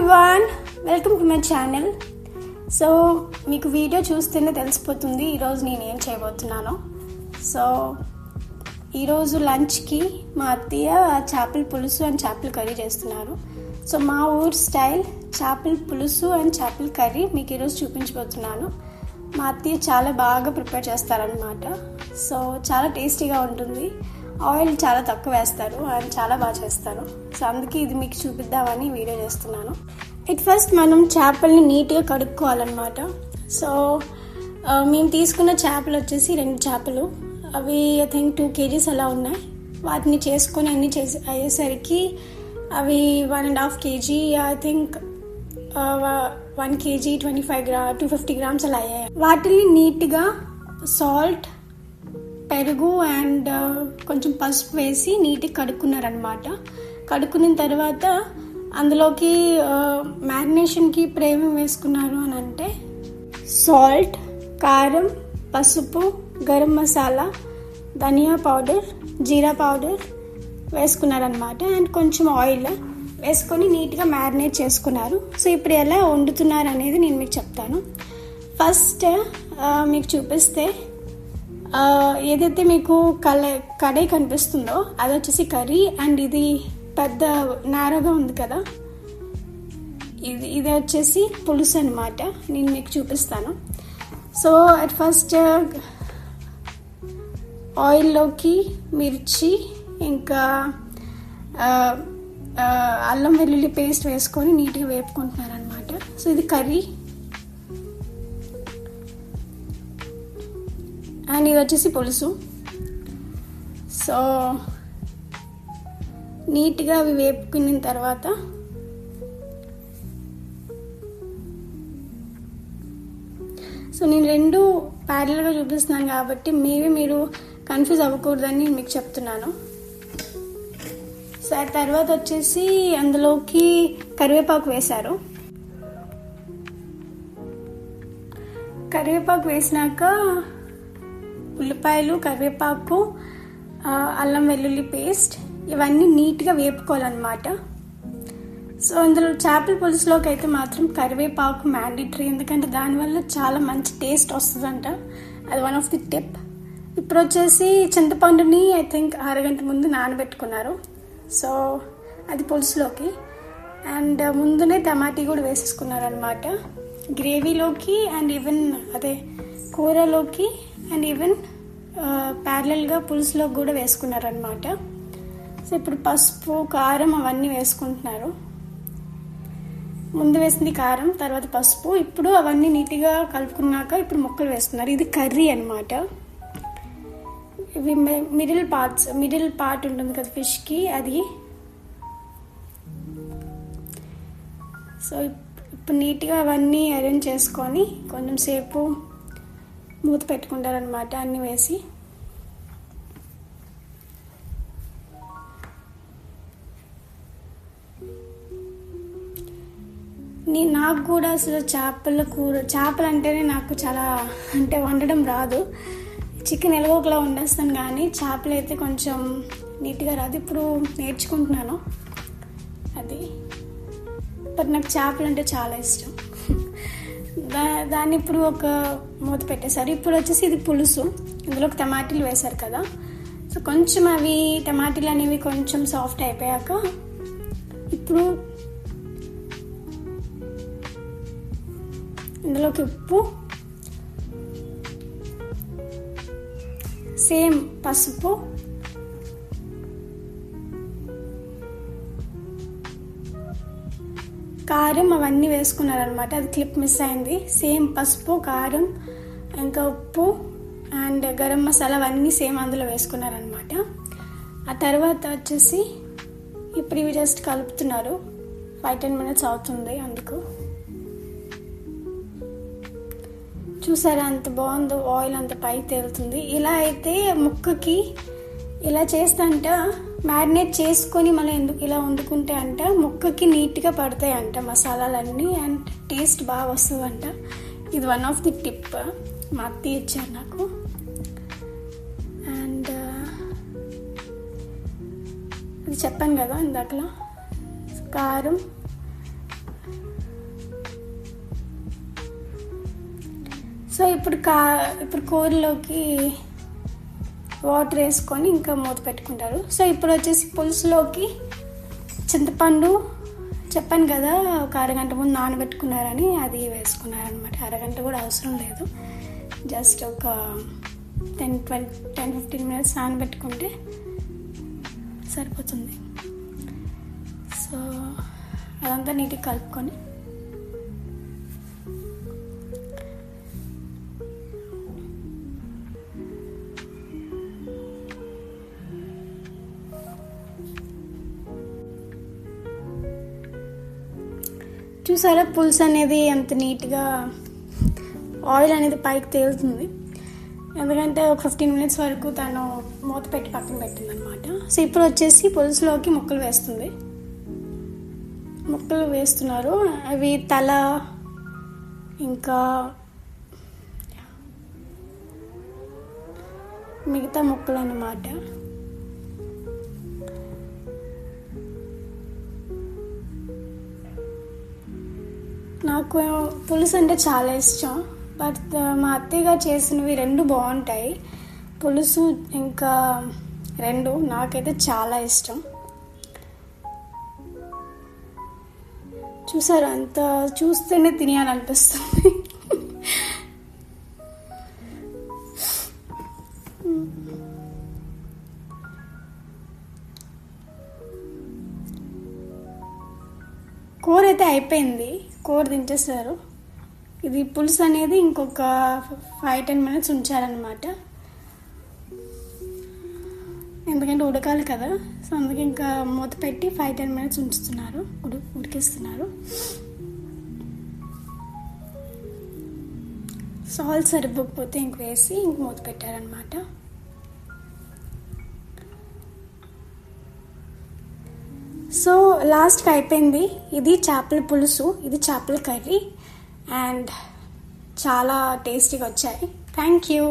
Everyone, welcome to my channel. So మీకు video చూస్తేనే తెలిసిపోతుంది ఈరోజు నేను ఏం చేయబోతున్నానో. సో ఈరోజు లంచ్కి మా అత్తయ్య చేపల పులుసు అండ్ చేపల కర్రీ చేస్తున్నారు. సో మా ఊరు స్టైల్ చేపల పులుసు అండ్ చేపల కర్రీ మీకు ఈరోజు చూపించబోతున్నాను. మా అత్తయ్య చాలా బాగా ప్రిపేర్ చేస్తారనమాట. సో చాలా టేస్టీగా ఉంటుంది. ఆయిల్ చాలా తక్కువ వేస్తారు అండ్ చాలా బాగా చేస్తారు. సో అందుకే ఇది మీకు చూపిద్దామని వీడియో చేస్తున్నాను. ఫస్ట్ మనం చేపల్ని నీట్గా కడుక్కోవాలన్నమాట. సో మేము తీసుకున్న చేపలు వచ్చేసి 2 చేపలు, అవి ఐ థింక్ 2 kgs అలా ఉన్నాయి. వాటిని చేసుకొని అన్నీ అయ్యేసరికి అవి 1.5 kg, I think 1 kg 250 grams అలా అయ్యాయి. వాటిని నీట్గా సాల్ట్, పెరుగు అండ్ కొంచెం పసుపు వేసి నీట్గా కడుక్కున్నారనమాట. కడుక్కున్న తర్వాత అందులోకి మ్యారినేషన్కి ఏమేమి వేసుకున్నారు అని అంటే సాల్ట్, కారం, పసుపు, గరం మసాలా, ధనియా పౌడర్, జీరా పౌడర్ వేసుకున్నారనమాట. అండ్ కొంచెం ఆయిల్ వేసుకొని నీట్గా మ్యారినేట్ చేసుకున్నారు. సో ఇప్పుడు ఎలా వండుతున్నారు అనేది నేను మీకు చెప్తాను. ఫస్ట్ మీకు చూపిస్తే ఏదైతే మీకు కడాయి కనిపిస్తుందో అది వచ్చేసి కర్రీ, అండ్ ఇది పెద్ద నారగా ఉంది కదా, ఇది వచ్చేసి పులుసు అనమాట. నేను మీకు చూపిస్తాను. సో అట్ ఫస్ట్ ఆయిల్లోకి మిర్చి ఇంకా అల్లం వెల్లుల్లి పేస్ట్ వేసుకొని నీట్గా వేపుకుంటున్నారు అనమాట. సో ఇది కర్రీ అండ్ ఇది వచ్చేసి పులుసు. సో నీట్గా అవి వేపుకున్న తర్వాత సో నేను 2 ప్యారల్గా చూపిస్తున్నాను కాబట్టి మీరు కన్ఫ్యూజ్ అవ్వకూడదని మీకు చెప్తున్నాను. సో ఆ తర్వాత వచ్చేసి అందులోకి కరివేపాకు వేశారు. కరివేపాకు వేసినాక ఉల్లిపాయలు, కరివేపాకు, అల్లం వెల్లుల్లి పేస్ట్ ఇవన్నీ నీట్గా వేపుకోవాలన్నమాట. సో అందులో చేపల పులుసులోకి అయితే మాత్రం కరివేపాకు మ్యాండేటరీ, ఎందుకంటే దానివల్ల చాలా మంచి టేస్ట్ వస్తుందంట. అది వన్ ఆఫ్ ది టిప్. ఇప్పుడు వచ్చేసి చింతపండుని ఐ థింక్ 6 గంటల ముందు నానబెట్టుకున్నారు. సో అది పులుసులోకి. అండ్ ముందునే టమాటీ కూడా వేసేసుకున్నారనమాట గ్రేవీలోకి, అండ్ ఈవెన్ అదే కూరలోకి, అండ్ ఈవెన్ ప్యారలల్గా పులుసులోకి కూడా వేసుకున్నారనమాట. సో ఇప్పుడు పసుపు, కారం అవన్నీ వేసుకుంటున్నారు. ముందు వేసింది కారం, తర్వాత పసుపు. ఇప్పుడు అవన్నీ నీట్గా కలుపుకున్నాక ఇప్పుడు ముక్కలు వేస్తున్నారు. ఇది కర్రీ అనమాట. ఇవి మిడిల్ పార్ట్ ఉంటుంది కదా ఫిష్కి, అది. సో ఇప్పుడు నీట్గా అవన్నీ అరేంజ్ చేసుకొని కొంచెం సేపు మూత పెట్టుకుంటారనమాట అన్నీ వేసి. నాకు కూడా అసలు చేపలు అంటేనే నాకు చాలా వండడం రాదు. చికెన్ ఎలాగోలా వండేస్తాను కానీ చేపలు అయితే కొంచెం నీట్గా రాదు. ఇప్పుడు నేర్చుకుంటున్నాను అది. బట్ నాకు చేపలు అంటే చాలా ఇష్టం. దాన్ని ఇప్పుడు ఒక మూత పెట్టేశారు. ఇప్పుడు వచ్చేసి ఇది పులుసు. ఇందులోకి టమాటీలు వేశారు కదా. సో కొంచెం అవి టమాటీలు అనేవి కొంచెం సాఫ్ట్ అయిపోయాక ఇప్పుడు ఇందులోకి ఉప్పు, సేమ్ పసుపు, కారం అవన్నీ వేసుకున్నారనమాట. అది క్లిప్ మిస్ అయింది. సేమ్ పసుపు, కారం, ఇంకా ఉప్పు అండ్ గరం మసాలా అవన్నీ సేమ్ అందులో వేసుకున్నారనమాట. ఆ తర్వాత వచ్చేసి ఇప్పుడు ఇవి జస్ట్ కలుపుతున్నారు. 5-10 minutes అవుతుంది. అందుకు చూసారా అంత బాగుందో, ఆయిల్ అంత పైకి తేలుతుంది. ఇలా అయితే ముక్కకి ఇలా చేస్తంట మ్యారినేట్ చేసుకొని మళ్ళీ ఎందుకు ఇలా వండుకుంటే అంట ముక్కకి నీట్గా పడతాయి అంట మసాలాలన్నీ, అండ్ టేస్ట్ బాగా వస్తుందంట. ఇది వన్ ఆఫ్ ది టిప్ మా అత్తయ్య ఇచ్చారు నాకు. అండ్ అది చెప్పాను కదా ఇందాకలా, కారం, సో ఇప్పుడు కూరలోకి వాటర్ వేసుకొని ఇంకా మూత పెట్టుకుంటారు. సో ఇప్పుడు వచ్చేసి పులుసులోకి చింతపండు చెప్పాను కదా, ఒక అరగంట ముందు నానబెట్టుకున్నారని, అది వేసుకున్నారనమాట. అరగంట కూడా అవసరం లేదు, జస్ట్ ఒక 10-15 మినిట్స్ నానబెట్టుకుంటే సరిపోతుంది. సో అదంతా నీట్గా కలుపుకొని చూసారా పులుసు అనేది ఎంత నీట్గా ఆయిల్ అనేది పైకి తేలుతుంది. ఎందుకంటే ఒక 15 మినిట్స్ వరకు తను మూత పెట్టి పక్కన పెట్టింది అనమాట. సో ఇప్పుడు వచ్చేసి పులుసులోకి ముక్కలు వేస్తున్నారు. అవి తల ఇంకా మిగతా ముక్కలు అన్నమాట. నాకు పులుసు అంటే చాలా ఇష్టం. బట్ మా అత్తయ్య చేసినవి రెండు బాగుంటాయి, పులుసు ఇంకా రెండు. నాకైతే చాలా ఇష్టం. చూసారు, అంత చూస్తేనే తినేయాలనిపిస్తుంది. కూర అయితే అయిపోయింది, కూర దించేస్తారు. ఇది పులుసు అనేది ఇంకొక 5-10 మినిట్స్ ఉంచారనమాట, ఎందుకంటే ఉడకాలి కదా. సో అందుకే ఇంకా మూత పెట్టి 5-10 మినిట్స్ ఉంచుతున్నారు, ఉడికిస్తున్నారు. సాల్ట్ సరిపోకపోతే ఇంక వేసి ఇంక మూత పెట్టారనమాట. సో లాస్ట్కి అయిపోయింది. ఇది చేపల పులుసు, ఇది చేపల కర్రీ, అండ్ చాలా టేస్టీగా వచ్చాయి. Thank you.